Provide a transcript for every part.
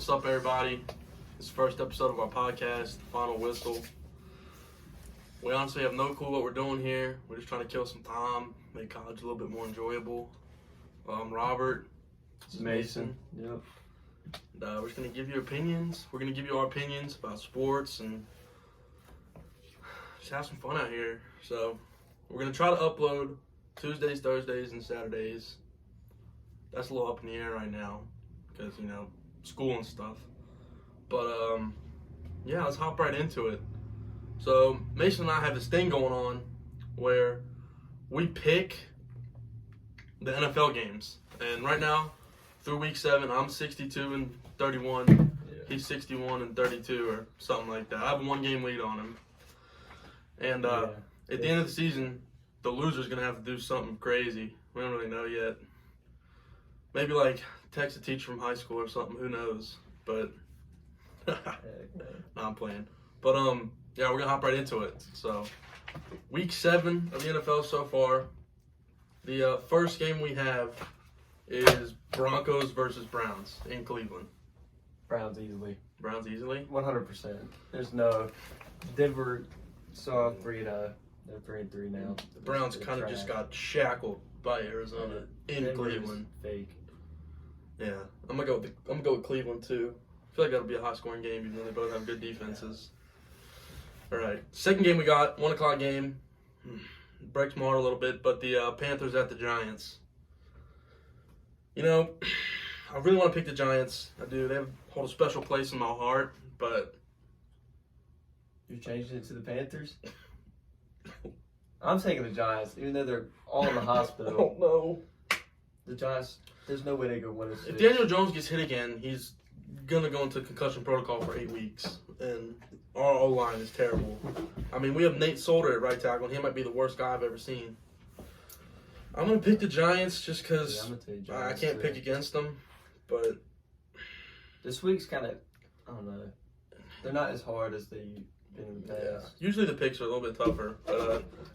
What's up, everybody? This is the first episode of our podcast, The Final Whistle. We honestly have no clue what we're doing here. We're just trying to kill some time, make college a little bit more enjoyable. I'm Robert. This is Mason. Yep. And, we're just going to give you opinions. We're going to give you our opinions about sports and just have some fun out here. So, we're going to try to upload Tuesdays, Thursdays, and Saturdays. That's a little up in the air right now because, school and stuff. But, yeah, let's hop right into it. So, Mason and I have this thing going on where we pick the NFL games. And right now, through week 7, I'm 62-31. Yeah. He's 61-32 or something like that. I have a 1-game lead on him. And at the end of the season, the loser's going to have to do something crazy. We don't really know yet. Maybe like text a teacher from high school or something. Who knows? But no, I'm playing. But yeah, we're gonna hop right into it. So, week 7 of the NFL so far. The first game we have is Broncos versus Browns in Cleveland. Browns easily. Browns easily. 100%. There's no Denver. Saw 3-0. They're 3-3 now. The Browns kind of just got shackled by Arizona in Denver Cleveland. Fake. Yeah, I'm gonna go with Cleveland too. I feel like that'll be a high-scoring game, even though they both have good defenses. All right, second game we got 1:00 game. Breaks my heart a little bit, but the Panthers at the Giants. I really want to pick the Giants. I do. They hold a special place in my heart, but You're changing it to the Panthers? I'm taking the Giants, even though they're all in the hospital. I don't know. The Giants, there's no way they could win a 6. If Daniel Jones gets hit again, he's going to go into concussion protocol for 8 weeks. And our O-line is terrible. I mean, we have Nate Solder at right tackle, and he might be the worst guy I've ever seen. I'm going to pick the Giants just because I can't pick against them. But this week's kind of, I don't know. They're not as hard as they've been in the past. Yeah. Usually the picks are a little bit tougher.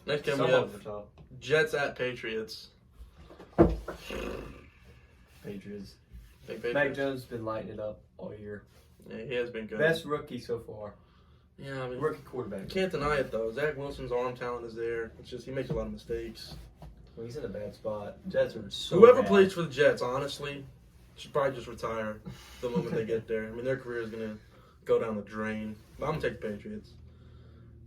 Next game we have Jets at Patriots. Patriots. Patriots. Mac Jones has been lighting it up all year. Yeah, he has been good. Best rookie so far. Yeah, I mean, rookie quarterback. You can't deny it though. Zach Wilson's arm talent is there. It's just he makes a lot of mistakes. Well, he's in a bad spot. Jets are so Whoever bad. plays for the Jets, honestly, should probably just retire the moment they get there. I mean, their career is gonna go down the drain. But I'm gonna take the Patriots.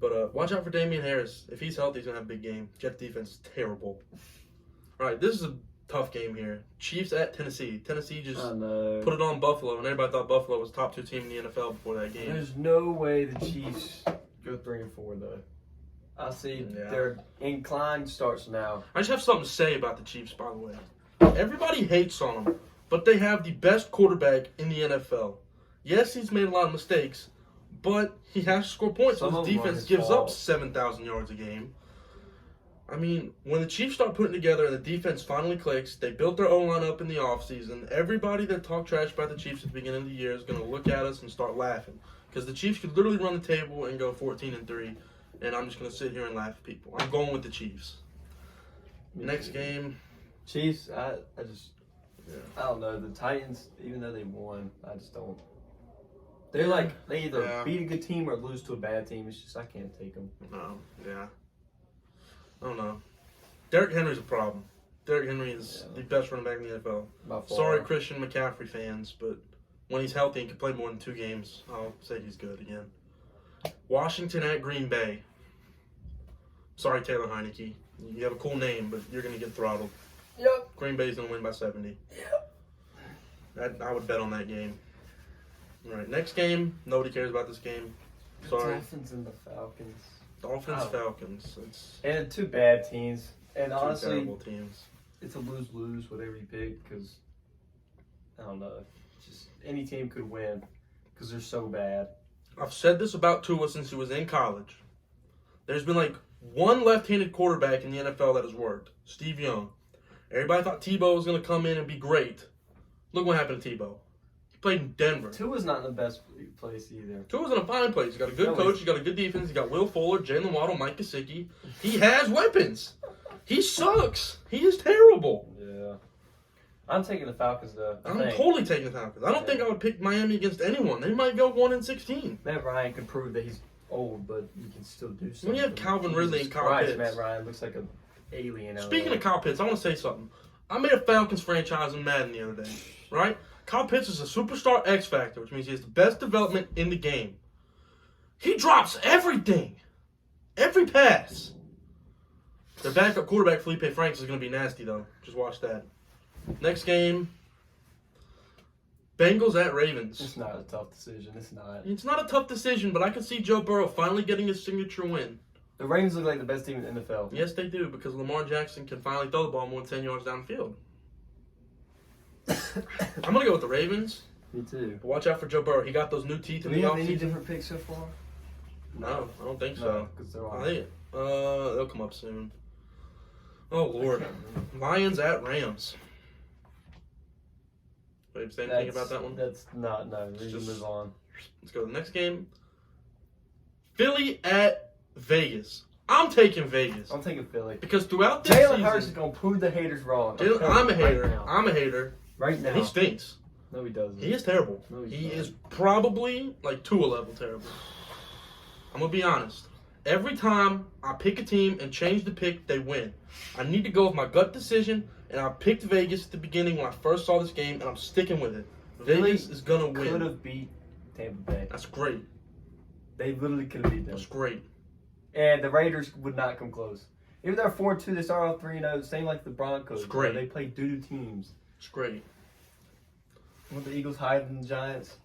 But watch out for Damian Harris. If he's healthy, he's gonna have a big game. Jets defense is terrible. All right, this is a tough game here. Chiefs at Tennessee. Tennessee just put it on Buffalo, and everybody thought Buffalo was top 2 team in the NFL before that game. There's no way the Chiefs go 3-4 though. I see their incline starts now. I just have something to say about the Chiefs, by the way. Everybody hates on them, but they have the best quarterback in the NFL. Yes, he's made a lot of mistakes, but he has to score points. So his defense gives up 7,000 yards a game. I mean, when the Chiefs start putting together and the defense finally clicks, they built their O-line up in the offseason. Everybody that talked trash about the Chiefs at the beginning of the year is going to look at us and start laughing. Because the Chiefs could literally run the table and go 14-3, and I'm just going to sit here and laugh at people. I'm going with the Chiefs. Next game. Chiefs, I don't know. The Titans, even though they won, I just don't. They're like, they either beat a good team or lose to a bad team. It's just, I can't take them. No, yeah. I don't know. Derrick Henry's a problem. Derrick Henry is the best running back in the NFL. Sorry, Christian McCaffrey fans, but when he's healthy and can play more than 2 games, I'll say he's good again. Washington at Green Bay. Sorry, Taylor Heineke. You have a cool name, but you're going to get throttled. Yep. Green Bay's going to win by 70. Yep. I would bet on that game. All right, next game. Nobody cares about this game. Sorry. Dolphins and the Falcons. Falcons. And 2 bad teams. And 2 honestly, terrible teams. It's a lose-lose, whatever you pick, because, I don't know, just any team could win because they're so bad. I've said this about Tua since he was in college. There's been like 1 left-handed quarterback in the NFL that has worked. Steve Young. Everybody thought Tebow was going to come in and be great. Look what happened to Tebow. Played in Denver. Tua's not in the best place either. Tua's in a fine place. He's got a good coach. He's got a good defense. He's got Will Fuller, Jalen Waddle, Mike Gesicki. He has weapons. He sucks. He is terrible. Yeah. I'm taking the Falcons, though. I'm totally taking the Falcons. I don't think I would pick Miami against anyone. They might go 1-16. Matt Ryan can prove that he's old, but he can still do something. When you have Calvin Ridley and Kyle Pitts. Matt Ryan looks like an alien. Speaking of Kyle Pitts, I want to say something. I made a Falcons franchise in Madden the other day, right? Kyle Pitts is a superstar X Factor, which means he has the best development in the game. He drops everything. Every pass. Their backup quarterback, Felipe Franks, is going to be nasty, though. Just watch that. Next game, Bengals at Ravens. It's not a tough decision. It's not. It's not a tough decision, but I can see Joe Burrow finally getting his signature win. The Ravens look like the best team in the NFL. Yes, they do, because Lamar Jackson can finally throw the ball more than 10 yards downfield. I'm going to go with the Ravens. Me too. But watch out for Joe Burrow. He got those new teeth in the offseason. Do we have any different picks so far? No, I don't think so. No, because they're all... I think they'll come up soon. Oh, Lord. Lions at Rams. Wait, say anything about that one? That's not, no. We just move on. Let's go to the next game. Philly at Vegas. I'm taking Vegas. I'm taking Philly. Because throughout this season... Jalen Hurts is going to prove the haters wrong. I'm a hater. Right now. I'm a hater. Right now. He stinks. No, he doesn't. He is terrible. No, he is probably like Tua level terrible. I'm going to be honest. Every time I pick a team and change the pick, they win. I need to go with my gut decision, and I picked Vegas at the beginning when I first saw this game, and I'm sticking with it. Vegas is going to win. Could have beat Tampa Bay. That's great. They literally could have beat them. That's great. And the Raiders would not come close. Even though they're 4-2, they start off 3-0, same like the Broncos. It's great. They play doo-doo teams. It's great. Want the Eagles higher than the Giants?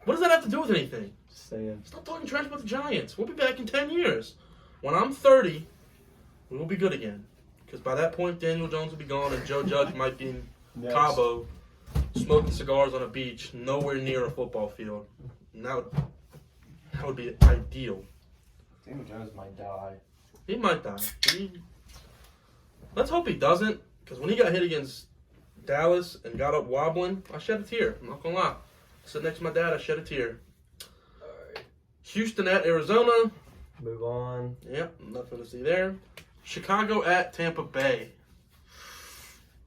What does that have to do with anything? Just saying. Stop talking trash about the Giants. We'll be back in 10 years. When I'm 30, we will be good again. Because by that point, Daniel Jones will be gone and Joe Judge might be in Cabo smoking cigars on a beach nowhere near a football field. And that would be ideal. Daniel Jones might die. He might die. Let's hope he doesn't. Because when he got hit against Dallas and got up wobbling, I shed a tear. I'm not going to lie. Sitting next to my dad, I shed a tear. Alright. Houston at Arizona. Move on. Yep, nothing to see there. Chicago at Tampa Bay.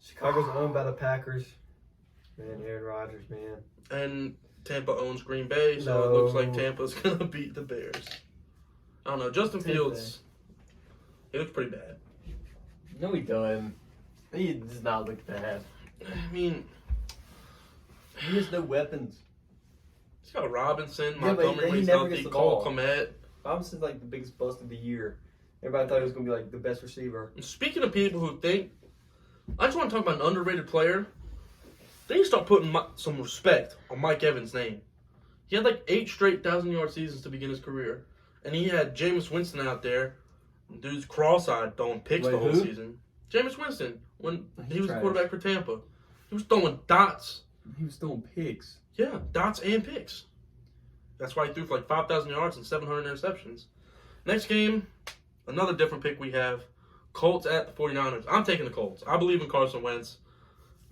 Chicago's owned by the Packers. Man, Aaron Rodgers, man. And Tampa owns Green Bay, so it looks like Tampa's going to beat the Bears. I don't know. Justin Fields, he looks pretty bad. No, he doesn't. He does not look bad. I mean, he has no weapons. he's got Robinson, Yeah, Montgomery, but he he's never healthy, gets the Cole ball. Kmet. Robinson's like the biggest bust of the year. Everybody thought he was going to be like the best receiver. And speaking of people who think, I just want to talk about an underrated player. They need to start putting some respect on Mike Evans' name. He had like 8 straight 1,000-yard seasons to begin his career. And he had Jameis Winston out there. Dude's cross-eyed throwing picks the whole season. Jameis Winston, when he was the quarterback for Tampa. He was throwing dots. He was throwing picks. Yeah, dots and picks. That's why he threw for like 5,000 yards and 700 interceptions. Next game, another different pick we have. Colts at the 49ers. I'm taking the Colts. I believe in Carson Wentz.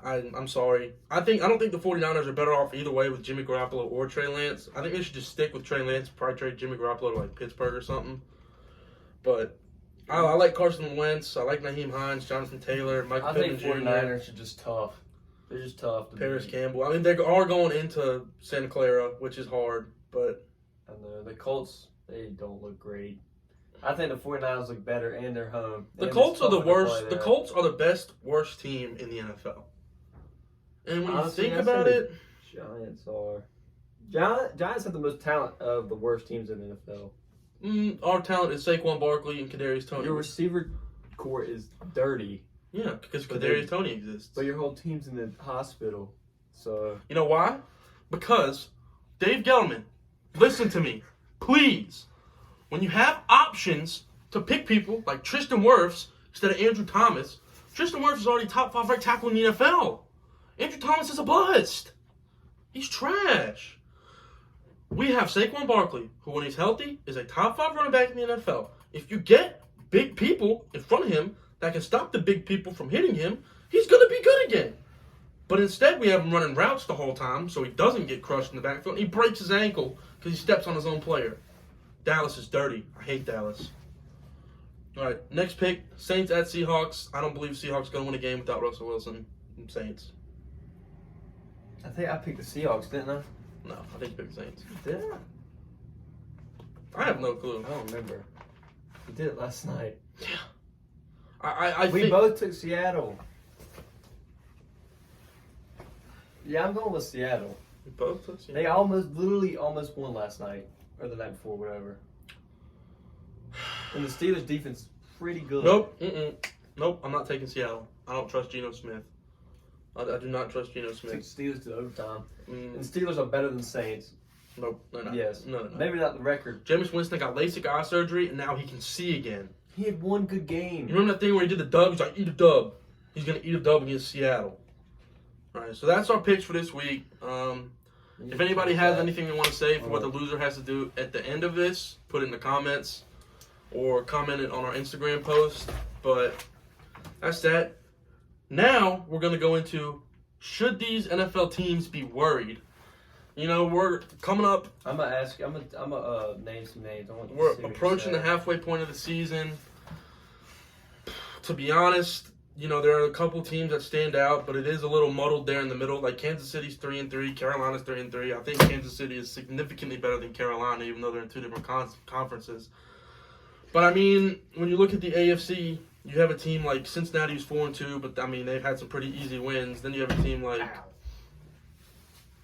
I'm sorry. I don't think the 49ers are better off either way with Jimmy Garoppolo or Trey Lance. I think they should just stick with Trey Lance, probably trade Jimmy Garoppolo to like Pittsburgh or something. But I like Carson Wentz. I like Naheem Hines, Jonathan Taylor, Michael Pittman Jr. I think 49ers are just tough. They're just tough. Paris Campbell. I mean, they are going into Santa Clara, which is hard, but I know. The Colts, they don't look great. I think the 49ers look better and they're home. The Colts are the worst. The Colts are the worst team in the NFL. And when you think about it, Giants are. Giants have the most talent of the worst teams in the NFL. Our talent is Saquon Barkley and Kadarius Toney. Your receiver core is dirty. Yeah, because Kadarius Toney exists. But your whole team's in the hospital. So you know why? Because Dave Gettleman, listen to me, please. When you have options to pick people like Tristan Wirfs instead of Andrew Thomas, Tristan Wirfs is already top 5 right tackle in the NFL. Andrew Thomas is a bust. He's trash. We have Saquon Barkley, who when he's healthy is a top 5 running back in the NFL. If you get big people in front of him that can stop the big people from hitting him, he's going to be good again. But instead, we have him running routes the whole time so he doesn't get crushed in the backfield. And he breaks his ankle because he steps on his own player. Dallas is dirty. I hate Dallas. All right, next pick, Saints at Seahawks. I don't believe Seahawks going to win a game without Russell Wilson. Saints. I think I picked the Seahawks, didn't I? No, I think you picked the Saints. Did I? I have no clue. I don't remember. We did it last night. Yeah. I We think both took Seattle. Yeah, I'm going with Seattle. we both took Seattle. They literally almost won last night. Or the night before, whatever. And the Steelers' defense is pretty good. Nope. Nope, I'm not taking Seattle. I don't trust Geno Smith. I do not trust Geno Took Smith. Steelers to overtime. Mm, And the Steelers are better than Saints. nope, they're not. Yes. No. Maybe not the record. Jameis Winston got LASIK eye surgery, and now he can see again. He had one good game. You remember that thing where he did the dub? He's like, eat a dub. He's going to eat a dub against Seattle. All right, so that's our picks for this week. If anybody has anything they want to say for what the loser has to do at the end of this, put it in the comments or comment it on our Instagram post. But that's that. Now we're going to go into, should these NFL teams be worried? You know, we're coming up. I'm gonna ask. I'm gonna name some names. We're approaching the halfway point of the season. To be honest, you know, there are a couple teams that stand out, but it is a little muddled there in the middle. Like Kansas City's 3-3, Carolina's 3-3. I think Kansas City is significantly better than Carolina, even though they're in two different conferences. But I mean, when you look at the AFC, you have a team like Cincinnati who's 4-2, but I mean they've had some pretty easy wins. Then you have a team like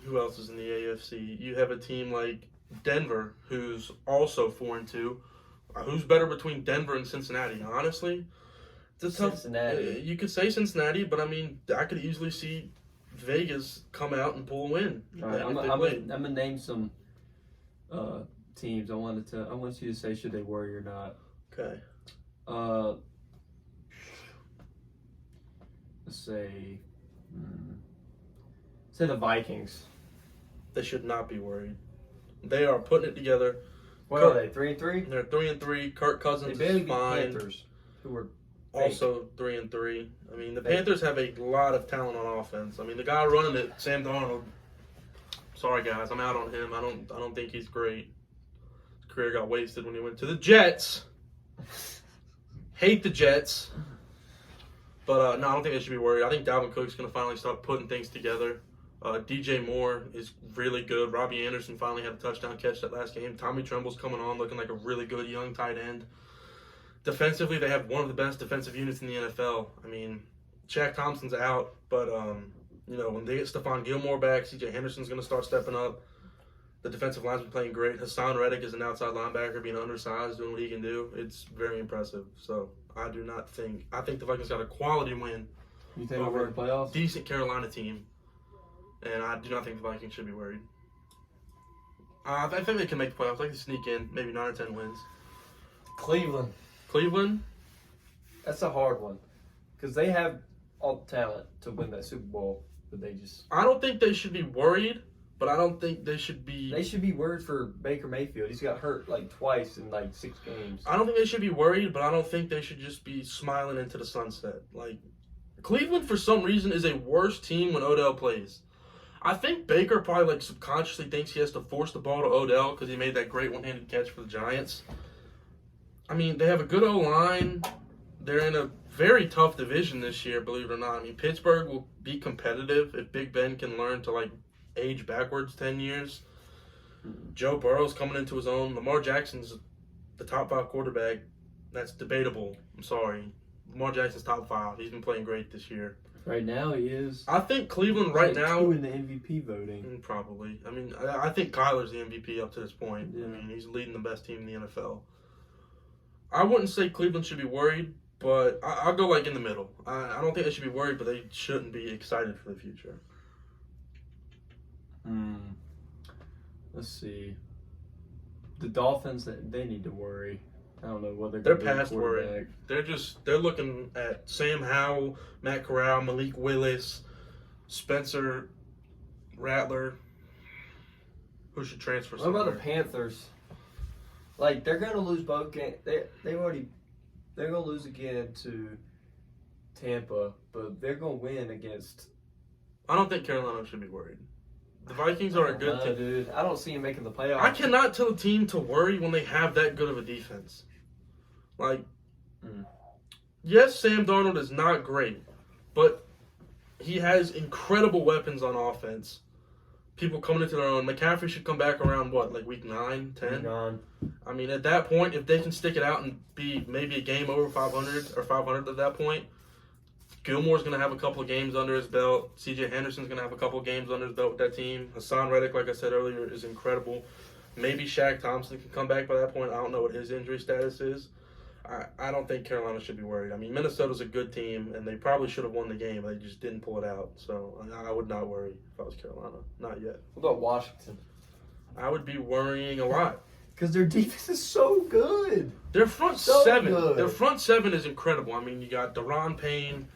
who else is in the AFC? You have a team like Denver who's also 4-2. Who's better between Denver and Cincinnati? Honestly, it's a tough. Cincinnati. You could say Cincinnati, but I mean I could easily see Vegas come out and pull a win. All right, I'm gonna name some teams. I want you to say should they worry or not. Okay. Let's say the Vikings. They should not be worried. They are putting it together. What are they? 3-3. They're 3-3. Kirk Cousins They barely is beat fine. Panthers, who were Also 3-3. I mean, the Panthers have a lot of talent on offense. I mean, the guy running it, Sam Darnold. Sorry guys, I'm out on him. I don't think he's great. His career got wasted when he went to the Jets. Hate the Jets. But no, I don't think they should be worried. I think Dalvin Cook's going to finally start putting things together. DJ Moore is really good. Robbie Anderson finally had a touchdown catch that last game. Tommy Tremble's coming on, looking like a really good young tight end. Defensively, they have one of the best defensive units in the NFL. I mean, Shaq Thompson's out, but you know, when they get Stephon Gilmore back, C.J. Henderson's going to start stepping up. The defensive line's been playing great. Hassan Reddick is an outside linebacker, being undersized, doing what he can do. It's very impressive. So I think the Vikings got a quality win. You think over the playoffs? Decent Carolina team, and I do not think the Vikings should be worried. I think they can make the playoffs. I think they sneak in, maybe 9 or 10 wins. Cleveland? That's a hard one. Because they have all the talent to win that Super Bowl, but they just... I don't think they should be worried, but I don't think they should be... They should be worried for Baker Mayfield. He's got hurt like twice in like 6 games. I don't think they should be worried, but I don't think they should just be smiling into the sunset. Like, Cleveland, for some reason, is a worse team when Odell plays. I think Baker probably like subconsciously thinks he has to force the ball to Odell because he made that great one-handed catch for the Giants. I mean, they have a good O-line. They're in a very tough division this year, believe it or not. I mean, Pittsburgh will be competitive if Big Ben can learn to, like, age backwards 10 years. Joe Burrow's coming into his own. Lamar Jackson's the top 5 quarterback. That's debatable. I'm sorry. Lamar Jackson's top 5. He's been playing great this year. Right now, he is. I think Cleveland right now... 2 in the MVP voting. Probably. I mean, I think Kyler's the MVP up to this point. Yeah. I mean, he's leading the best team in the NFL. I wouldn't say Cleveland should be worried, but I'll go like in the middle. I don't think they should be worried, but they shouldn't be excited for the future. Let's see. The Dolphins, they need to worry. I don't know what They're past worry. They're looking at Sam Howell, Matt Corral, Malik Willis, Spencer Rattler, who should transfer What somewhere. about the Panthers? Like, they're going to lose both games. They're going to lose again to Tampa, but they're going to win against... I don't think Carolina should be worried. The Vikings are a good team. Dude. I don't see them making the playoffs. I cannot tell a team to worry when they have that good of a defense. Like, yes, Sam Darnold is not great, but he has incredible weapons on offense. people coming into their own. McCaffrey should come back around, like week 9, 10? 9. I mean, at that point, if they can stick it out and be maybe a game over 500 or 500 at that point, Gilmore's going to have a couple of games under his belt. C.J. Henderson's going to have a couple of games under his belt with that team. Hassan Reddick, like I said earlier, is incredible. Maybe Shaq Thompson can come back by that point. I don't know what his injury status is. I don't think Carolina should be worried. I mean, Minnesota's a good team, and they probably should have won the game. They just didn't pull it out. So I would not worry if I was Carolina. Not yet. What about Washington? I would be worrying a lot. Because their defense is so good. Their front seven. Their front seven is incredible. I mean, you got Deron Payne,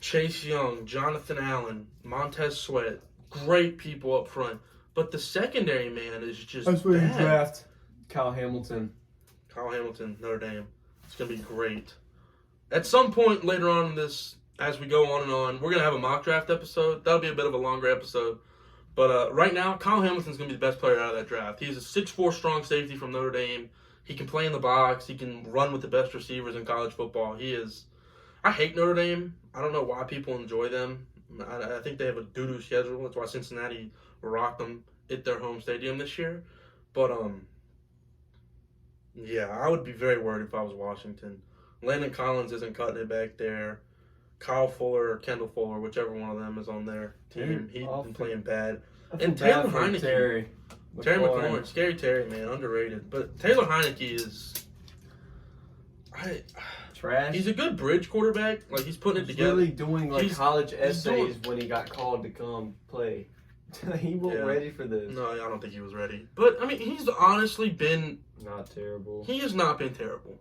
Chase Young, Jonathan Allen, Montez Sweat. Great people up front. But the secondary, man, is just That's where bad. you draft Kyle Hamilton. Kyle Hamilton, Notre Dame. It's going to be great. At some point later on in this, as we go on and on, we're going to have a mock draft episode. That'll be a bit of a longer episode. But right now, Kyle Hamilton's going to be the best player out of that draft. He's a 6'4" strong safety from Notre Dame. He can play in the box. He can run with the best receivers in college football. He is. I hate Notre Dame. I don't know why people enjoy them. I think they have a doo-doo schedule. That's why Cincinnati rocked them at their home stadium this year. But, yeah, I would be very worried if I was Washington. Landon Collins isn't cutting it back there. Kyle Fuller or Kendall Fuller, whichever one of them is on their team, he's been playing bad. And Taylor Heineke. Terry McLaurin. Scary Terry, man, underrated. But Taylor Heineke is trash. He's a good bridge quarterback. Like, he's putting it together. He's really doing college essays when he got called to come play. He wasn't ready for this. No, I don't think he was ready. But, I mean, he's honestly been... Not terrible. He has not been terrible.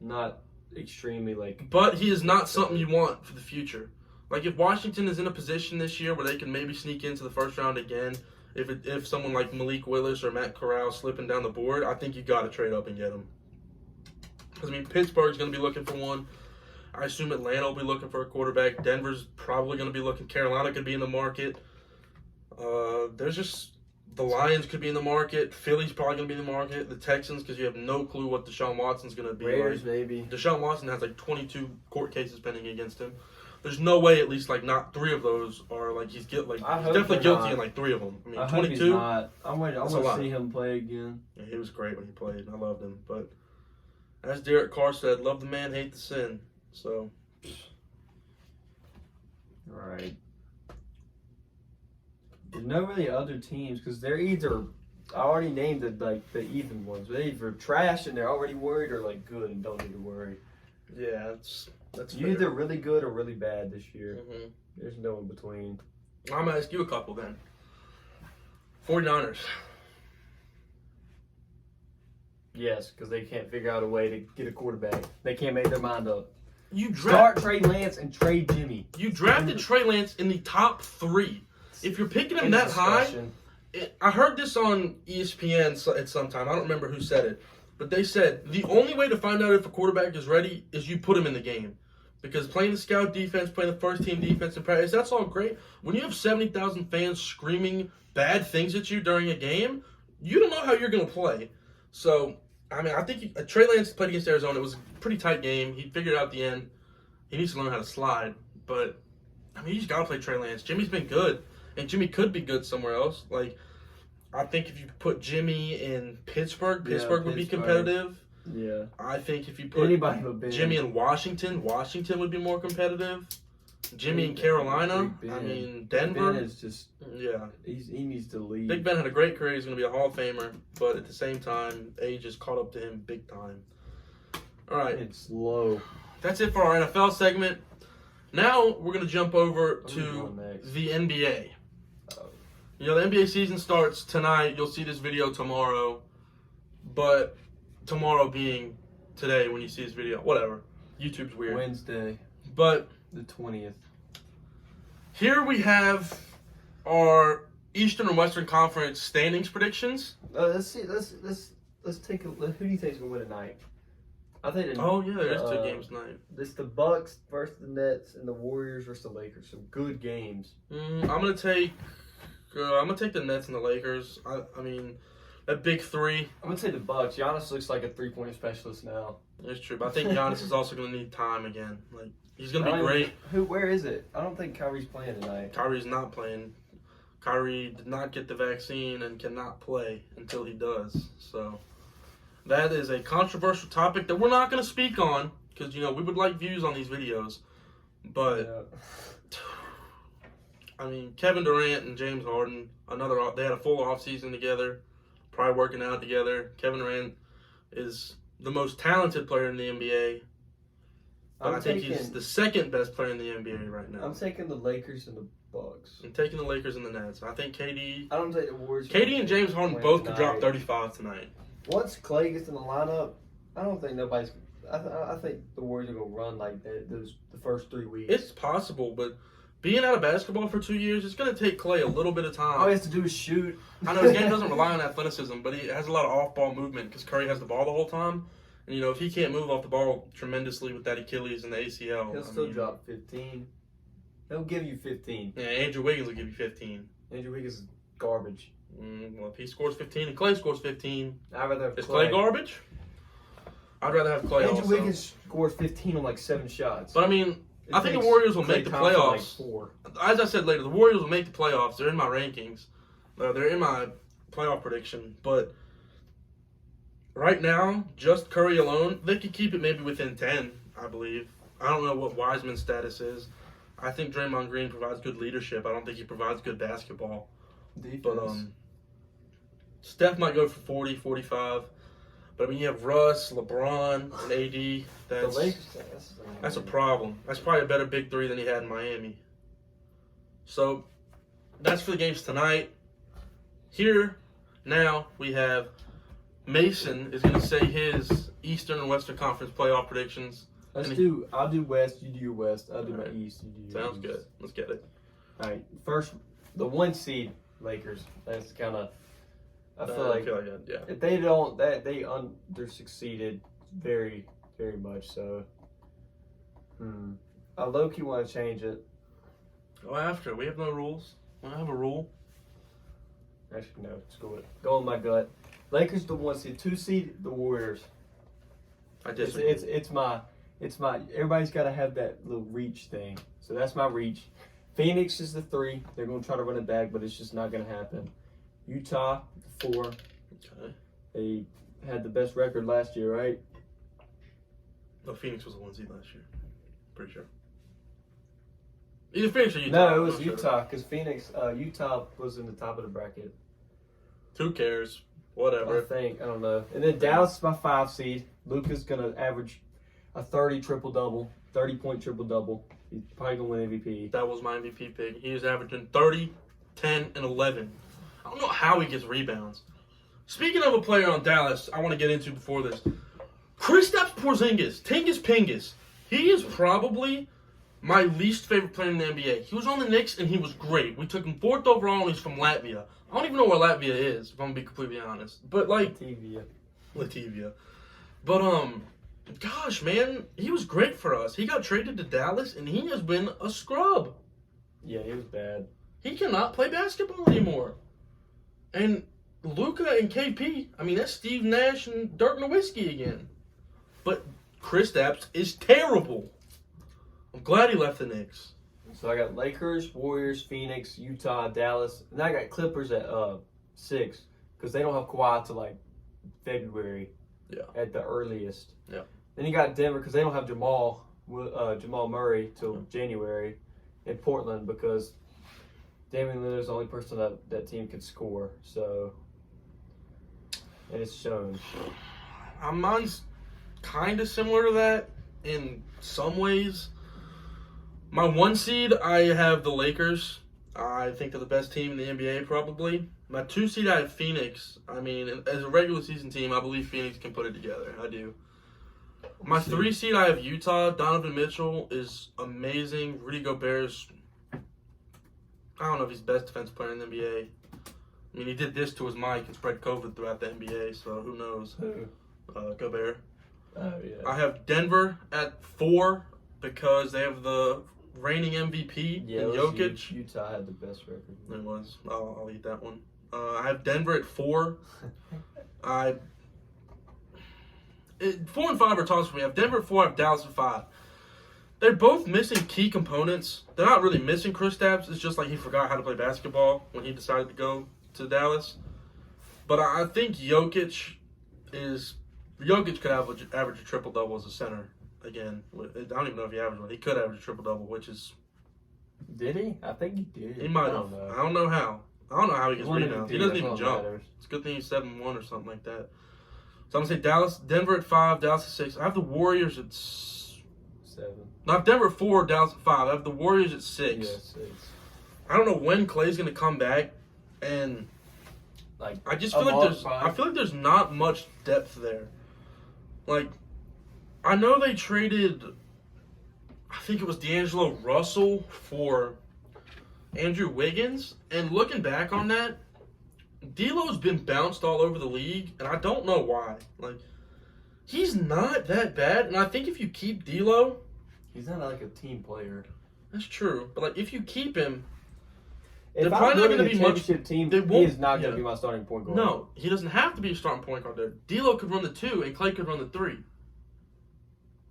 Not extremely, But he is not something you want for the future. Like, if Washington is in a position this year where they can maybe sneak into the first round again, if someone like Malik Willis or Matt Corral slipping down the board, I think you got to trade up and get them. Because, I mean, Pittsburgh's going to be looking for one. I assume Atlanta will be looking for a quarterback. Denver's probably going to be looking. Carolina could be in the market. There's just... The Lions could be in the market. Philly's probably going to be in the market. The Texans, because you have no clue what Deshaun Watson's going to be. Raiders, maybe. Deshaun Watson has 22 court cases pending against him. There's no way at least not 3 of those are he's definitely guilty in 3 of them. I mean, 22. He's not. I want to see him play again. Yeah, he was great when he played. I loved him. But as Derek Carr said, love the man, hate the sin. So. All right. There's no really other teams because they're either I already named the even ones. They're either trash and they're already worried or good and don't need to worry. Yeah, that's You're either really good or really bad this year. Mm-hmm. There's no in between. I'm gonna ask you a couple then. 49ers. Yes, because they can't figure out a way to get a quarterback. They can't make their mind up. Start Trey Lance and trade Jimmy. You drafted Trey Lance in the top 3. If you're picking him that high, I heard this on ESPN at some time. I don't remember who said it. But they said the only way to find out if a quarterback is ready is you put him in the game. Because playing the scout defense, playing the first team defense in practice, that's all great. When you have 70,000 fans screaming bad things at you during a game, you don't know how you're going to play. So, I mean, I think Trey Lance played against Arizona. It was a pretty tight game. He figured out at the end. He needs to learn how to slide. But, I mean, you just got to play Trey Lance. Jimmy's been good. And Jimmy could be good somewhere else. I think if you put Jimmy in Pittsburgh would be competitive. Yeah. I think if you put Jimmy in Washington would be more competitive. Jimmy in Carolina, I mean, Denver. Ben is just, he needs to leave. Big Ben had a great career. He's going to be a Hall of Famer. But at the same time, age has caught up to him big time. All right. It's low. That's it for our NFL segment. Now we're going to jump over to the NBA. The NBA season starts tonight. You'll see this video tomorrow. But tomorrow being today when you see this video. Whatever. YouTube's weird. Wednesday. But the 20th. Here we have our Eastern and Western Conference standings predictions. Let's see. Let's take a look. Who do you think is going to win tonight? I think. There's 2 games tonight. It's the Bucks versus the Nets and the Warriors versus the Lakers. Some good games. I'm gonna take the Nets and the Lakers. I mean, that big 3. I'm gonna say the Bucks. Giannis looks like a 3-point specialist now. It's true, but I think Giannis is also gonna need time again. He's gonna be great. Where is it? I don't think Kyrie's playing tonight. Kyrie's not playing. Kyrie did not get the vaccine and cannot play until he does. So that is a controversial topic that we're not going to speak on because, we would like views on these videos. But, I mean, Kevin Durant and James Harden, they had a full offseason together, probably working out together. Kevin Durant is the most talented player in the NBA. But I think he's the second best player in the NBA right now. I'm taking the Lakers and the Bucks. I'm taking the Lakers and the Nets. I think KD. I don't take the Warriors. KD and James Harden both could drop 35 tonight. Once Clay gets in the lineup, I don't think nobody's. I think the Warriors are gonna run like that. The first 3 weeks. It's possible, but being out of basketball for 2 years, it's gonna take Clay a little bit of time. All he has to do is shoot. I know his game doesn't rely on athleticism, but he has a lot of off-ball movement because Curry has the ball the whole time. And, if he can't move off the ball tremendously with that Achilles and the ACL, he'll still drop 15. He'll give you 15. Yeah, Andrew Wiggins will give you 15. Andrew Wiggins is garbage. Well, if he scores 15 and Clay scores 15, I'd rather have is Clay garbage? I'd rather have Clay Andrew also. Wiggins scores 15 on like 7 shots. But, I mean, I think the Warriors will make the playoffs. Like 4. As I said later, the Warriors will make the playoffs. They're in my rankings. They're in my playoff prediction. But right now, just Curry alone, they could keep it maybe within 10, I believe. I don't know what Wiseman's status is. I think Draymond Green provides good leadership. I don't think he provides good basketball. Defense. But Steph might go for 40, 45. But, I mean, you have Russ, LeBron, and AD. That's a problem. That's probably a better big three than he had in Miami. So, that's for the games tonight. Here, now, we have Mason is going to say his Eastern and Western Conference playoff predictions. I'll do West, you do your West. I'll do my East, you do your Sounds East. good. Let's get it. All right. First, the 1 seed Lakers. That's kind of. I feel like yeah. If they don't, they under succeeded very, very much. So, I low-key want to change it. Go after. We have no rules. We don't have a rule. Actually, no. Screw it. Go on my gut. Lakers the 1 seed. 2 seed the Warriors. I disagree. It's my. Everybody's got to have that little reach thing. So that's my reach. Phoenix is the 3. They're going to try to run it back, but it's just not going to happen. Utah, the 4. Okay. They had the best record last year, right? No, Phoenix was the 1 seed last year. Pretty sure. Either Phoenix or Utah. No, it was Utah because Utah was in the top of the bracket. Who cares? Whatever. I don't know. And then Dallas is my 5 seed. Luka's gonna average a 30 triple-double, 30-point triple-double. He's probably gonna win MVP. That was my MVP pick. He was averaging 30, 10, and 11. I don't know how he gets rebounds. Speaking of a player on Dallas, I want to get into before this. Kristaps Porzingis, Tingus Pingus. He is probably my least favorite player in the NBA. He was on the Knicks and he was great. We took him 4th overall and he's from Latvia. I don't even know where Latvia is, if I'm gonna be completely honest. But Latvia. But gosh, man, he was great for us. He got traded to Dallas and he has been a scrub. Yeah, he was bad. He cannot play basketball anymore. And Luka and KP, I mean, that's Steve Nash and Dirk Nowitzki again. But Kristaps is terrible. I'm glad he left the Knicks. So I got Lakers, Warriors, Phoenix, Utah, Dallas, and I got Clippers at 6 because they don't have Kawhi till like February. Yeah. At the earliest. Yeah. Then you got Denver because they don't have Jamal Murray till January, and Portland because Damian Lillard's the only person that team can score. So, and it's shown. Mine's kind of similar to that in some ways. My 1 seed, I have the Lakers. I think they're the best team in the NBA, probably. My 2 seed, I have Phoenix. I mean, as a regular season team, I believe Phoenix can put it together. I do. My 3 seed, I have Utah. Donovan Mitchell is amazing. Rudy Gobert is, I don't know if he's the best defensive player in the NBA. I mean, he did this to his mic and spread COVID throughout the NBA, so who knows? Gobert. Oh, yeah. I have Denver at 4 because they have the reigning MVP in Jokic. Utah had the best record. It was. I'll eat that one. I have Denver at 4. 4 and 5 are tossed for me. I have Denver at 4. I have Dallas at 5. they're both missing key components. They're not really missing Kristaps. It's just like he forgot how to play basketball when he decided to go to Dallas. But I think Jokic could average a triple-double as a center again. I don't even know if he averaged one. He could average a triple-double, which is... Did he? I think he did. He might have. I don't know how. I don't know how he gets rebounds. He doesn't even jump. Matters. It's a good thing he's 7-1 or something like that. So I'm going to say Denver at 5, Dallas at 6. I have the Warriors at 7. No, I have Denver at 4, Dallas at 5. I have the Warriors at 6. Yeah, 6. I don't know when Clay's going to come back, and like I just feel like there's not much depth there. Like, I know they traded, I think it was D'Angelo Russell for Andrew Wiggins, and looking back on that, D'Lo's been bounced all over the league, and I don't know why. Like, he's not that bad, and I think if you keep D'Lo, he's not like a team player. That's true, but like if you keep him, if they're I'm probably not going to be much team, he is not going to be my starting point guard. No, he doesn't have to be a starting point guard there. D'Lo could run the 2, and Clay could run the 3.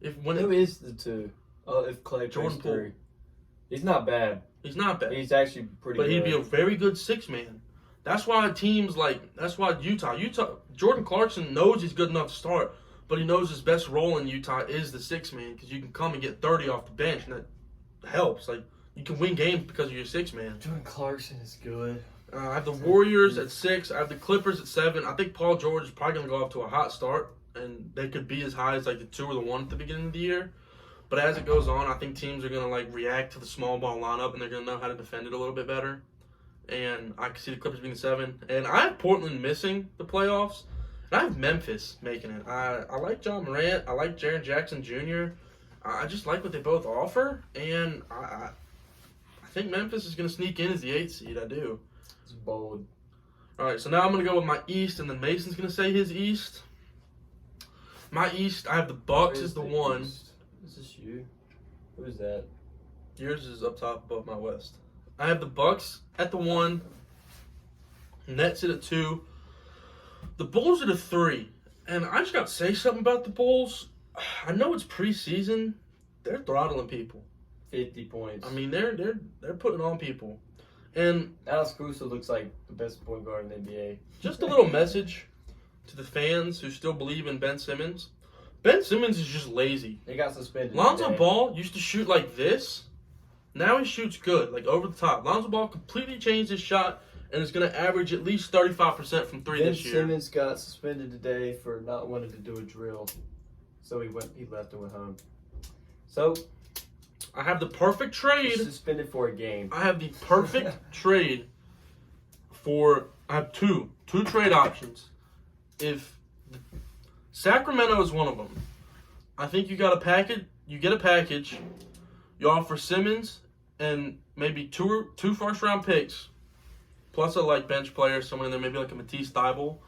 Who is the 2? If Clay Jordan plays 3, he's not bad. He's not bad. He's actually pretty. But good. he'd be a very good 6-man. That's why Utah, Jordan Clarkson knows he's good enough to start, but he knows his best role in Utah is the 6-man because you can come and get 30 off the bench, and that helps. Like, you can win games because of your 6-man. Jordan Clarkson is good. I have the Warriors at 6. I have the Clippers at 7. I think Paul George is probably going to go off to a hot start, and they could be as high as like the 2 or the 1 at the beginning of the year. But as it goes on, I think teams are going to like react to the small ball lineup, and they're going to know how to defend it a little bit better. And I can see the Clippers being 7. And I have Portland missing the playoffs, and I have Memphis making it. I like John Morant. I like Jaren Jackson Jr. I just like what they both offer, and I think Memphis is going to sneak in as the 8th seed. I do. It's bold. All right, so now I'm going to go with my East, and then Mason's going to say his East. My East, I have the Bucks as the 1. East? Is this you? Who is that? Yours is up top above my West. I have the Bucks at the 1. Nets at a 2. The Bulls at a 3. And I just got to say something about the Bulls. I know it's preseason. They're throttling people. 50 points. I mean, they're putting on people. And Alex Caruso looks like the best point guard in the NBA. just a little message to the fans who still believe in Ben Simmons. Ben Simmons is just lazy. He got suspended. Lonzo Ball used to shoot like this. Now he shoots good, like over the top. Lonzo Ball completely changed his shot and is going to average at least 35% from 3 this year. Ben Simmons got suspended today for not wanting to do a drill. So he left and went home. So I have the perfect trade. he's suspended for a game. I have the perfect trade for. I have two trade options. If Sacramento is one of them, I think you got a package. You get a package. You offer Simmons and maybe two first-round picks, plus a like bench player, someone in there, maybe like a Matisse Thybulle,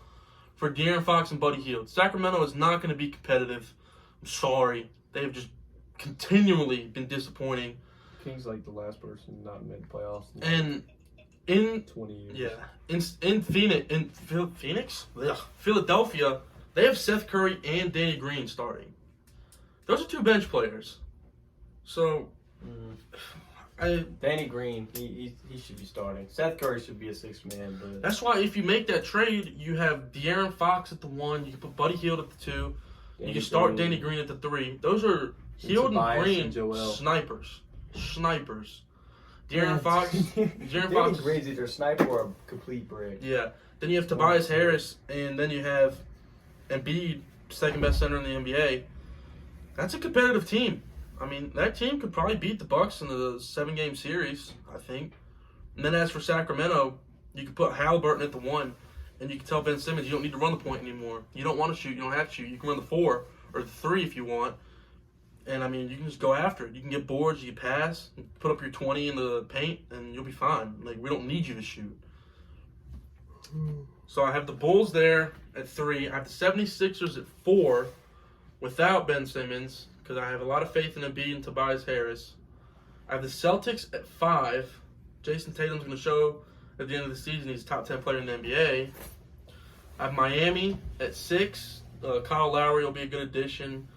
for De'Aaron Fox and Buddy Hield. Sacramento is not going to be competitive. I'm sorry. They've just continually been disappointing. King's like the last person not made the playoffs in 20 years. Yeah, in Philadelphia, they have Seth Curry and Danny Green starting. Those are two bench players. So, Danny Green, he should be starting. Seth Curry should be a 6-man. But that's why if you make that trade, you have De'Aaron Fox at the 1. You can put Buddy Hield at the 2. You can start Danny Green at the 3. Those are Hield and Green snipers. De'Aaron Fox. Danny Green's either a sniper or a complete brick. Yeah. Then you have Tobias Harris, and then you have Embiid, second best center in the NBA. That's a competitive team. I mean, that team could probably beat the Bucks in the 7-game series, I think. And then as for Sacramento, you could put Halliburton at the 1, and you can tell Ben Simmons you don't need to run the point anymore. You don't want to shoot. You don't have to shoot. You can run the 4 or the 3 if you want. And, I mean, you can just go after it. You can get boards, you can pass, put up your 20 in the paint, and you'll be fine. Like, we don't need you to shoot. So I have the Bulls there at 3. I have the 76ers at 4 without Ben Simmons because I have a lot of faith in Embiid and Tobias Harris. I have the Celtics at 5. Jason Tatum's going to show at the end of the season he's a top 10 player in the NBA. I have Miami at 6. Kyle Lowry will be a good addition.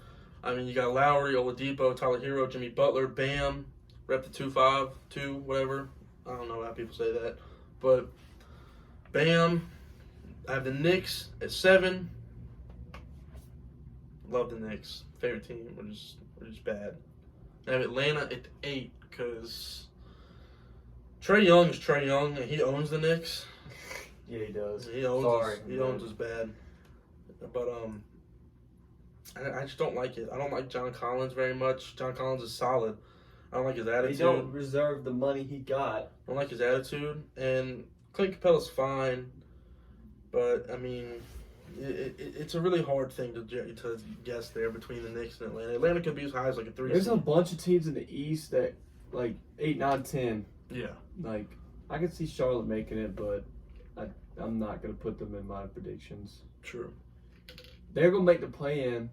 I mean, you got Lowry, Oladipo, Tyler Hero, Jimmy Butler, Bam, rep the 2-5-2, whatever. I don't know how people say that. But Bam, I have the Knicks at 7. Love the Knicks. Favorite team. We're just bad. I have Atlanta at 8 because Trae Young is Trae Young and he owns the Knicks. Yeah, he does. He owns us bad. But I just don't like it. I don't like John Collins very much. John Collins is solid. I don't like his attitude. He don't reserve the money he got. I don't like his attitude. And Clint Capella's fine. But, I mean, it's a really hard thing to guess there between the Knicks and Atlanta. Atlanta could be as high as like a 3. There's a bunch of teams in the East that, like, 8, 9, 10. Yeah. Like, I could see Charlotte making it, but I'm not going to put them in my predictions. True. They're going to make the play-in,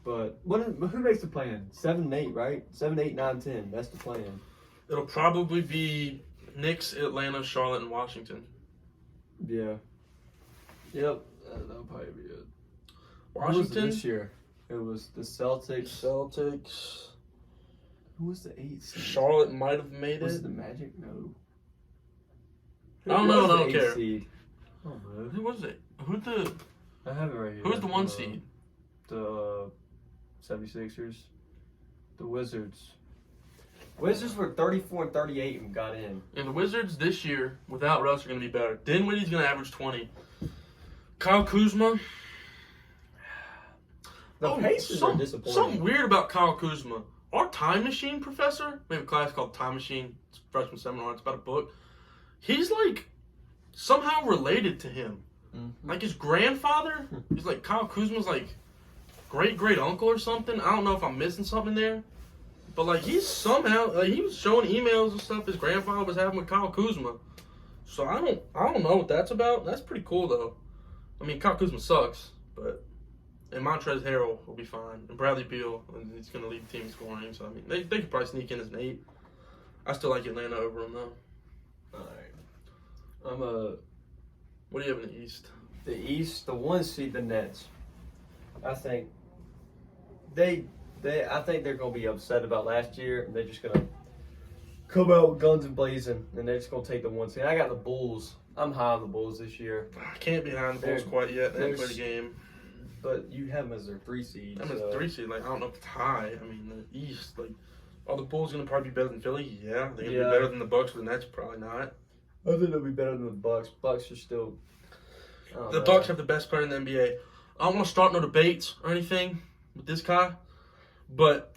but who makes the play-in? 7 and 8, right? 7, 8, 9, 10. That's the play-in. It'll probably be Knicks, Atlanta, Charlotte, and Washington. Yeah. Yep. That'll probably be it. Washington? Who was it this year? It was the Celtics. Who was the 8 seed? Charlotte might have made Was it. it the Magic? No. I don't know. I don't care. Seed? I don't know. Who was it? I have it right here. Who's the 1 seed? The 76ers. The Wizards. Wizards were 34 and 38 and got in. And the Wizards this year, without Russ, are going to be better. Dinwiddie's going to average 20. Kyle Kuzma. The Pacers are disappointing. Something weird about Kyle Kuzma. Our time machine professor, we have a class called Time Machine. It's a freshman seminar. It's about a book. He's like somehow related to him. Mm-hmm. Like his grandfather. He's like Kyle Kuzma's like great uncle or something. I don't know if I'm missing something there. But like he's somehow like he was showing emails and stuff his grandfather was having with Kyle Kuzma. So I don't know what that's about. That's pretty cool though. I mean Kyle Kuzma sucks, but and Montrezl Harrell will be fine. And Bradley Beal, and he's going to lead the team in scoring. So, I mean, they could probably sneak in as an 8. I still like Atlanta over them, though. All right. What do you have in the East? The East, the 1 seed, the Nets. I think I think they're going to be upset about last year, and they're just going to come out with guns and blazing, and they're just going to take the 1 seed. I got the Bulls. I'm high on the Bulls this year. I can't be behind the Bulls quite yet. They didn't play the game. But you have them as their 3 seed. I'm as a 3 seed. Like, I don't know if it's high. I mean, the East, like, are the Bulls going to probably be better than Philly? Yeah. They're going to be better than the Bucks or the Nets? Probably not. I think they'll be better than the Bucks. Bucks are still... The Bucks have the best player in the NBA. I don't want to start no debates or anything with this guy, but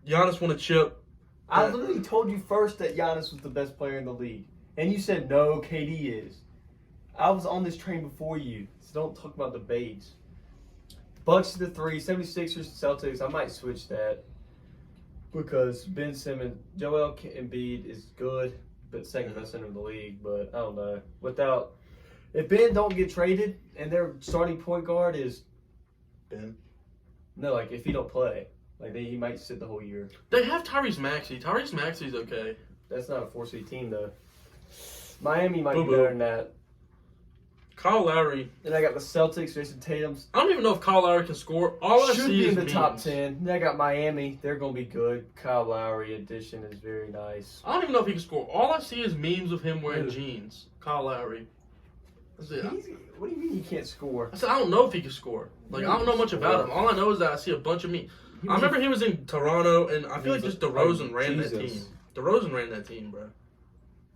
Giannis won a chip. I literally told you first that Giannis was the best player in the league. And you said, no, KD is. I was on this train before you, so don't talk about debates. Bucks to the 3, 76ers, Celtics. I might switch that because Ben Simmons, Joel Embiid is good, but second best center in the league. But I don't know. If Ben don't get traded and their starting point guard is Ben. No, like if he don't play, like he might sit the whole year. They have Tyrese Maxey. Tyrese Maxey's okay. That's not a 4-seed team though. Miami might be better than that. Kyle Lowry. And I got the Celtics, Jason Tatum's. I don't even know if Kyle Lowry can score. All I see is in the memes. top 10. Then I got Miami. They're going to be good. Kyle Lowry addition is very nice. I don't even know if he can score. All I see is memes of him wearing jeans. Kyle Lowry. That's it. What do you mean he can't score? I said, I don't know if he can score. Like, I don't know much about him. All I know is that I see a bunch of memes. I remember he was in Toronto, and I feel like just DeRozan ran that team. DeRozan ran that team, bro.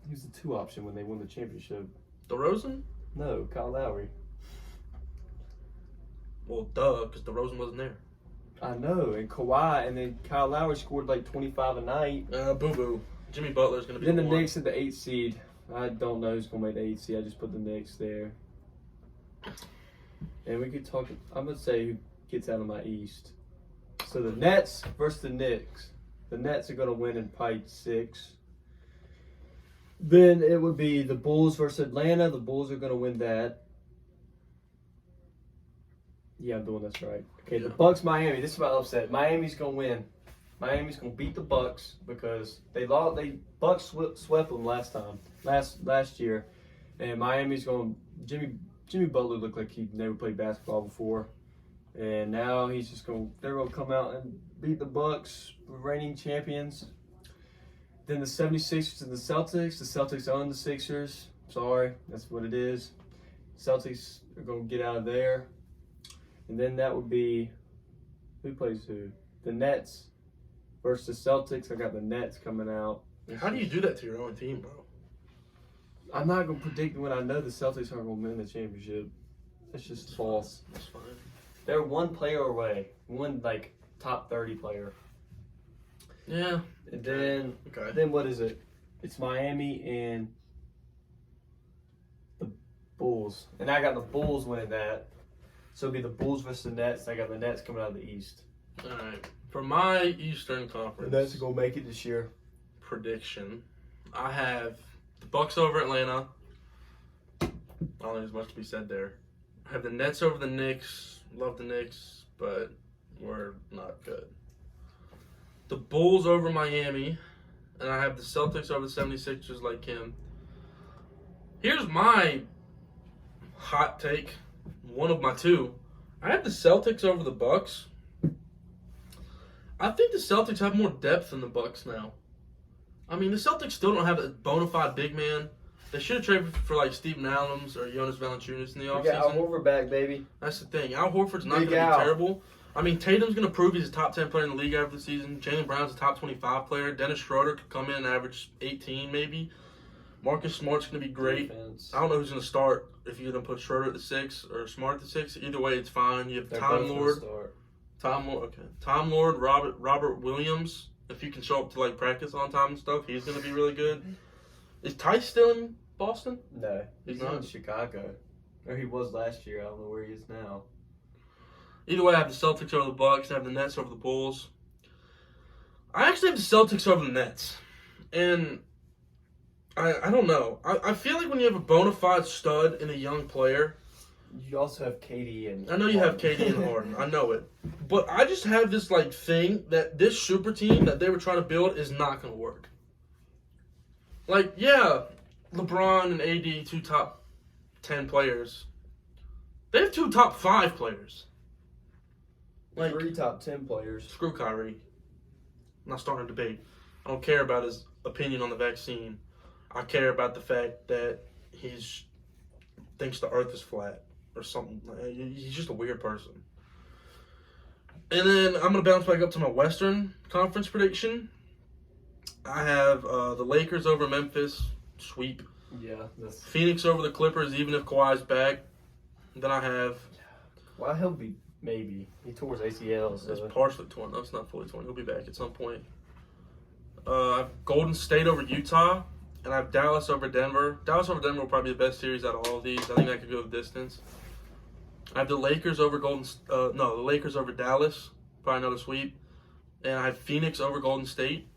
He was the 2 option when they won the championship. DeRozan? No, Kyle Lowry. Well, duh, because DeRozan wasn't there. I know, and Kawhi, and then Kyle Lowry scored like 25 a night. Boo-boo. Jimmy Butler's going to be Then the Knicks at the 8th seed. I don't know who's going to make the 8th seed. I just put the Knicks there. And we could talk, I'm going to say who gets out of my East. So the Nets versus the Knicks. The Nets are going to win in probably 6. Then it would be the Bulls versus Atlanta. The Bulls are going to win that. Yeah, I'm doing this right. Okay, the Bucks, Miami. This is my upset. Miami's going to win. Miami's going to beat the Bucks because Bucks swept them last year. And Miami's going Jimmy Butler looked like he never played basketball before. And now they're gonna come out and beat the Bucks, reigning champions. Then the 76ers and the Celtics. The Celtics own the Sixers. Sorry, that's what it is. Celtics are gonna get out of there. And then that would be, who plays who? The Nets versus the Celtics. I got the Nets coming out. How do you do that to your own team, bro? I'm not gonna predict when I know the Celtics aren't gonna win the championship. It's just false. That's fine. They're one player away. One top 30 player. Yeah. And then what is it? It's Miami and the Bulls. And I got the Bulls winning that. So it'll be the Bulls versus the Nets. I got the Nets coming out of the East. All right. For my Eastern Conference, The Nets are gonna make it this year. Prediction, I have the Bucks over Atlanta. I don't think there's much to be said there. I have the Nets over the Knicks. Love the Knicks, but we're not good. The Bulls over Miami, and I have the Celtics over the 76ers like him. Here's my hot take, one of my two. I have the Celtics over the Bucks. I think the Celtics have more depth than the Bucks now. I mean, the Celtics still don't have a bona fide big man. They should have traded for Steven Adams or Jonas Valanciunas in the offseason. Yeah, Al Horford back, baby. That's the thing. Al Horford's not going to be Al. terrible. I mean, Tatum's going to prove he's a top 10 player in the league after the season. Jaylen Brown's a top 25 player. Dennis Schroeder could come in and average 18 maybe. Marcus Smart's going to be great. Defense. I don't know who's going to start. If you're going to put Schroeder at the 6 or Smart at the 6, either way, it's fine. You have They're Time both Lord. gonna start. Time Lord, Robert Williams. If you can show up to practice on time and stuff, he's going to be really good. Is Tice still in Boston? No, He's he's not? in Chicago. Or he was last year. I don't know where he is now. Either way, I have the Celtics over the Bucks. I have the Nets over the Bulls. I actually have the Celtics over the Nets. And I don't know. I feel like when you have a bona fide stud in a young player, You also have Katie and. I know you have KD and Harden. I know it. But I just have this thing that this super team that they were trying to build is not going to work. Yeah, LeBron and AD, 2 top 10 players. They have 2 top 5 players. 3 top 10 players. Screw Kyrie. I'm not starting a debate. I don't care about his opinion on the vaccine. I care about the fact that he's thinks the earth is flat or something. He's just a weird person. And then I'm going to bounce back up to my Western Conference prediction. I have the Lakers over Memphis, sweep. Yeah. That's... Phoenix over the Clippers, even if Kawhi's back. Then I have... Well, he'll be, maybe. He tore his ACL, so... It's partially torn. That's not fully torn. He'll be back at some point. I have Golden State over Utah. And I have Dallas over Denver. Dallas over Denver will probably be the best series out of all of these. I think that could go the distance. I have the Lakers over the Lakers over Dallas. Probably another sweep. And I have Phoenix over Golden State.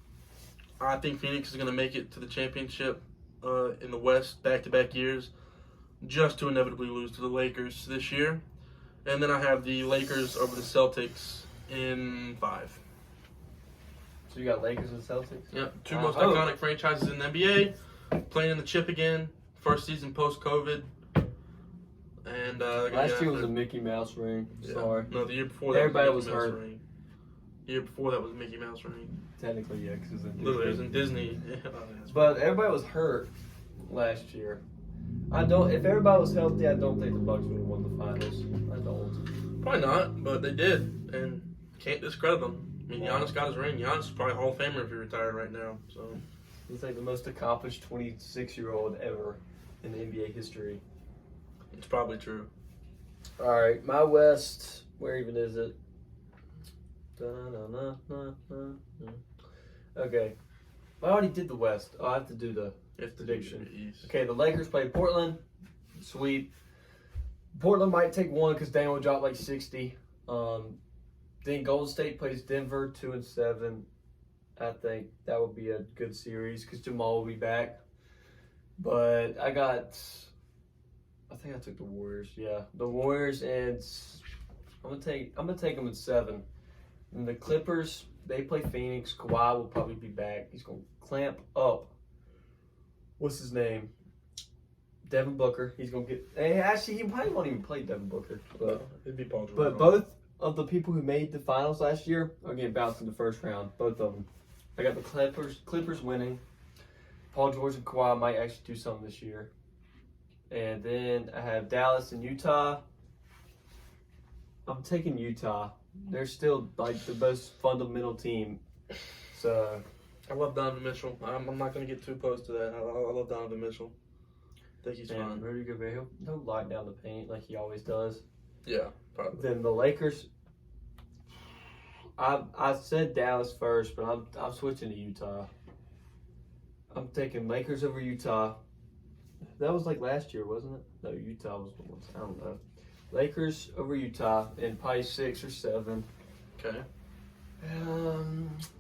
I think Phoenix is going to make it to the championship in the West back-to-back years, just to inevitably lose to the Lakers this year. And then I have the Lakers over the Celtics in 5. So you got Lakers and Celtics? Yep, 2 most iconic franchises in the NBA, playing in the chip again, first season post-COVID. And last year was a Mickey Mouse ring. Yeah. Sorry. No, the year before that Everybody was was Mickey Mouse hurt. ring. The year before that was a Mickey Mouse ring. Technically, yeah, because it was in Literally, it was Disney. in Disney. Yeah. But everybody was hurt last year. If everybody was healthy, I don't think the Bucks would have won the finals. I don't. Probably not, but they did, and can't discredit them. I mean, Giannis got his ring. Giannis is probably Hall of Famer if he retired right now. So He's like the most accomplished 26-year-old ever in the NBA history. it's probably true. All right, my West. Where even is it? Okay, I already did the West. I have to do the If the prediction. East. Okay, the Lakers play Portland. Sweep. Portland might take one because Daniel dropped 60. Then Golden State plays Denver 2-7. I think that would be a good series because Jamal will be back. But I think I took the Warriors. Yeah, the Warriors, and I'm gonna take them in 7. And the Clippers, they play Phoenix. Kawhi will probably be back. He's gonna clamp up. What's his name? Devin Booker. He's gonna get. Actually, he probably won't even play Devin Booker. But It'd be Paul George. but of the people who made the finals last year are getting bounced in the first round. Both of them. I got the Clippers winning. Paul George and Kawhi might actually do something this year. And then I have Dallas and Utah. I'm taking Utah. They're still like the most fundamental team. So I love Donovan Mitchell. I'm not going to get too close to that. I love Donovan Mitchell. I think he's fun. Rudy Gobert, he'll lock down the paint like he always does. Yeah, probably. Then the Lakers. I said Dallas first, but I'm switching to Utah. I'm taking Lakers over Utah. That was like last year, wasn't it? No, Utah was the one. I don't know. Lakers over Utah in probably 6 or 7. Okay.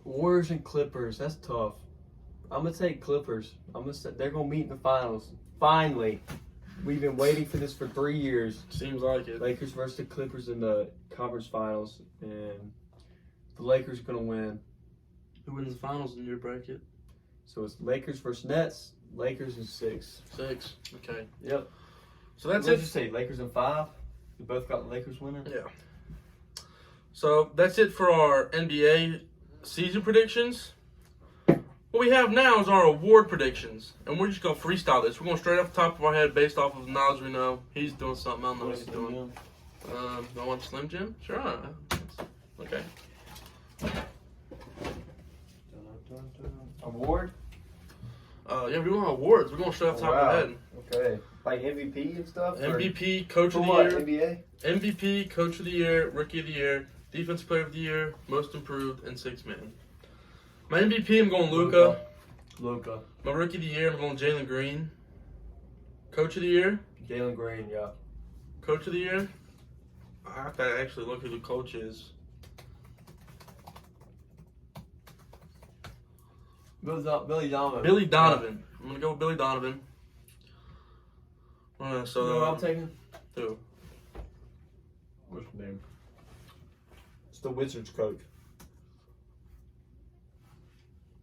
Warriors and Clippers. That's tough. I'm gonna take Clippers. They're gonna meet in the finals. Finally, we've been waiting for this for 3 years. Seems like it. Lakers versus the Clippers in the conference finals, and the Lakers are gonna win. Who wins the finals in your bracket? So it's Lakers versus Nets. Lakers in 6. 6. Okay. Yep. So that's What it. did you say? Lakers in 5. We both got the Lakers winning. Yeah. So that's it for our NBA season predictions. What we have now is our award predictions, and we're just gonna freestyle this. We're going straight off the top of our head, based off of the knowledge we know. He's doing something. I don't know what he's doing. I want Slim Jim. Sure. Okay. Award? Yeah, we want awards. We're going straight off the top of the head. Okay. Like MVP and stuff? MVP, Coach of the Year. MVP, Coach of the Year, Rookie of the Year, Defensive Player of the Year, Most Improved, and 6th Man. My MVP, I'm going Luka. My Rookie of the Year, I'm going Jalen Green. Coach of the Year. Jalen Green, yeah. Coach of the Year. I have to actually look who the coach is. Billy Donovan. Billy Donovan. I'm going to go with Billy Donovan. You know what I'm taking? Who? What's his name? It's the Wizards coach.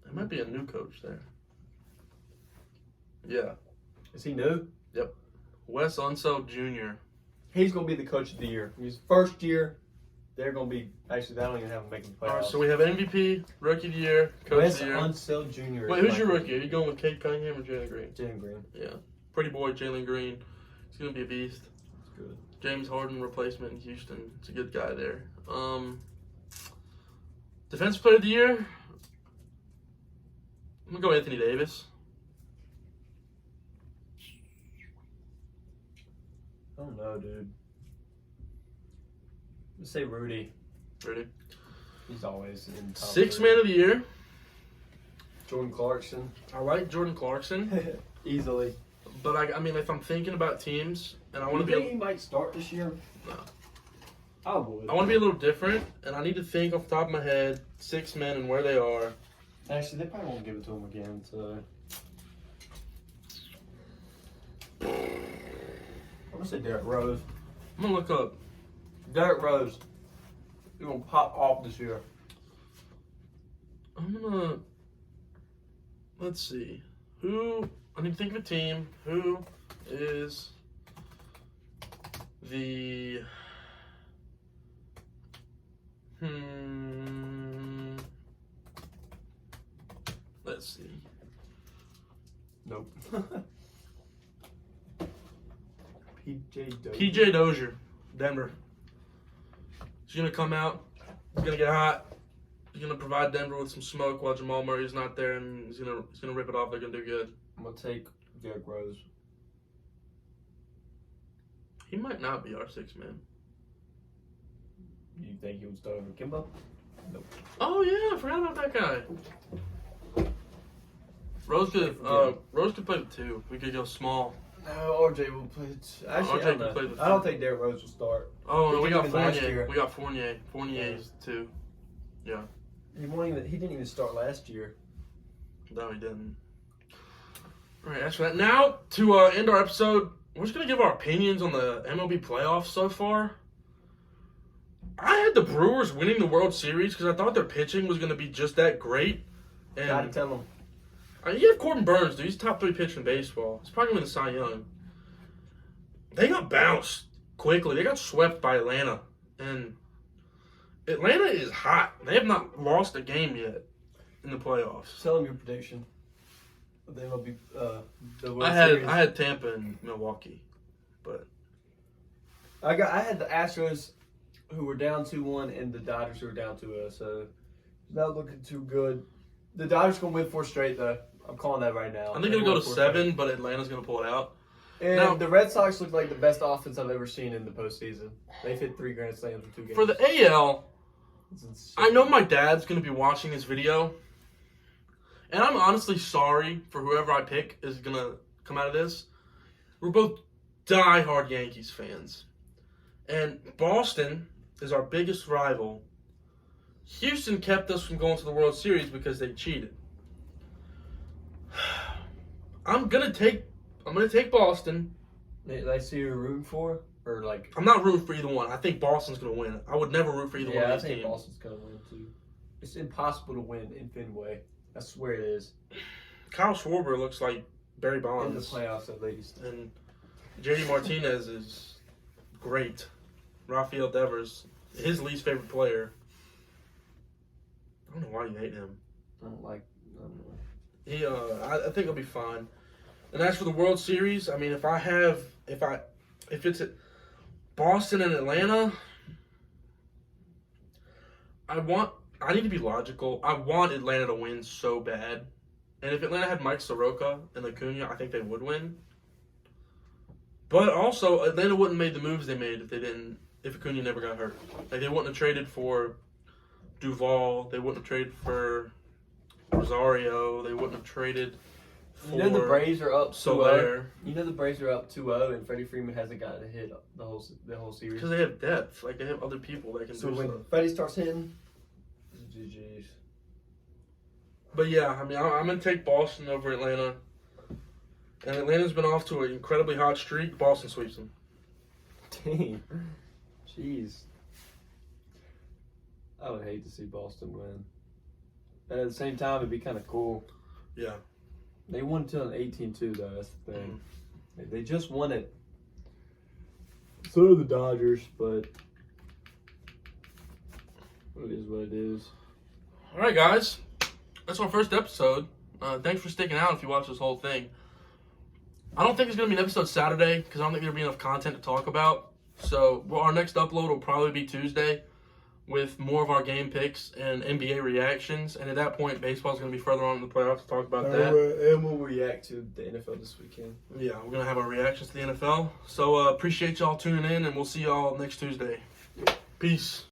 There might be a new coach there. Yeah. Is he new? Yep. Wes Unseld Jr. He's going to be the coach of the year. His first year, they're going to be... Actually, they don't even have him making the playoffs. All right, so we have MVP, Rookie of the Year, Coach Wes of the Year. Unseld Jr. Wait, who's your rookie? Are you going with Cade Cunningham or Jalen Green? Jalen Green. Yeah. Pretty boy, Jalen Green. He's going to be a beast. That's good. James Harden replacement in Houston. It's a good guy there. Defensive Player of the Year. I'm going to go Anthony Davis. I don't know, dude. Let's say Rudy. Ready? He's always in top 6th 3. Man of the Year. Jordan Clarkson. I like Jordan Clarkson. Easily. But, I mean, if I'm thinking about teams and I want to You be... think he might start this year? No. I would. I want to be a little different, and I need to think off the top of my head 6 men and where they are. Actually, they probably won't give it to him again, so... I'm going to say Derrick Rose. I'm going to look up. Derrick Rose. He's going to pop off this year. I'm going to... Let's see. I need to think of a team. Who is the... Let's see. Nope. PJ Dozier, Denver. He's going to come out. He's going to get hot. He's going to provide Denver with some smoke while Jamal Murray's not there, and he's going to rip it off. They're going to do good. I'm going to take Derrick Rose. He might not be our 6th man. You think he would start over Kimbo? Nope. Oh, yeah. I forgot about that guy. Rose could play the 2. We could go small. No, RJ will play. Actually, RJ can play the I don't think Derrick Rose will start. Oh, no, we got last Fournier. year. We got Fournier. Fournier's 2. Yeah. He didn't even start last year. No, he didn't. All right, that's that. Now, to end our episode, we're just going to give our opinions on the MLB playoffs so far. I had the Brewers winning the World Series because I thought their pitching was going to be just that great. And Gotta tell him. You have Corbin Burns, dude. He's top 3 pitcher in baseball. He's probably going to win the Cy Young. They got bounced quickly. They got swept by Atlanta. And Atlanta is hot. They have not lost a game yet in the playoffs. Tell them your prediction. They will be the World I Series. had Tampa and Milwaukee, but I had the Astros, who were down 2-1, and the Dodgers, who were down 2-0. So it's not looking too good. The Dodgers gonna win 4 straight though. I'm calling that right now. I think it'll go to 7, but Atlanta's gonna pull it out. And Now, the Red Sox look like the best offense I've ever seen in the postseason. They've hit 3 grand slams in 2 games. For the AL, It's insane. I know my dad's gonna be watching this video, and I'm honestly sorry for whoever I pick is gonna come out of this. We're both die-hard Yankees fans, and Boston is our biggest rival. Houston kept us from going to the World Series because they cheated. I'm gonna take Boston. They see you're rooting for, or like. I'm not rooting for either one. I think Boston's gonna win. I would never root for either one Yeah, I of these think teams. Boston's gonna win too. It's impossible to win in Fenway. I swear it is. Kyle Schwarber looks like Barry In the Bonds, playoffs, at least. and JD Martinez is great. Rafael Devers, his least favorite player. I don't know why you hate him. I don't know. He, I think he'll be fine. And as for the World Series, I mean, if it's at Boston and Atlanta, I need to be logical. I want Atlanta to win so bad. And if Atlanta had Mike Soroka and Acuna, I think they would win. But also, Atlanta wouldn't have made the moves they made if Acuna never got hurt. Like, they wouldn't have traded for Duvall. They wouldn't have traded for Rosario. They wouldn't have traded for You know the Braves are up 2-0. Soler. You know the Braves are up 2-0, and Freddie Freeman hasn't gotten a hit the whole series. Because they have depth. Like, they have other people that can So do when stuff. Freddie starts hitting, GG's. But yeah, I mean, I'm going to take Boston over Atlanta. And Atlanta's been off to an incredibly hot streak. Boston sweeps them. Dang. Jeez. I would hate to see Boston win. But at the same time, it'd be kind of cool. Yeah. They won 2018 too, though. That's the thing. They just won it. So do the Dodgers, but it is what it is. All right, guys. That's our first episode. Thanks for sticking out if you watch this whole thing. I don't think it's going to be an episode Saturday because I don't think there'll be enough content to talk about. So our next upload will probably be Tuesday with more of our game picks and NBA reactions. And at that point, baseball's going to be further on in the playoffs to talk about that. And we'll react to the NFL this weekend. Yeah, we're going to have our reactions to the NFL. So appreciate y'all tuning in, and we'll see y'all next Tuesday. Peace.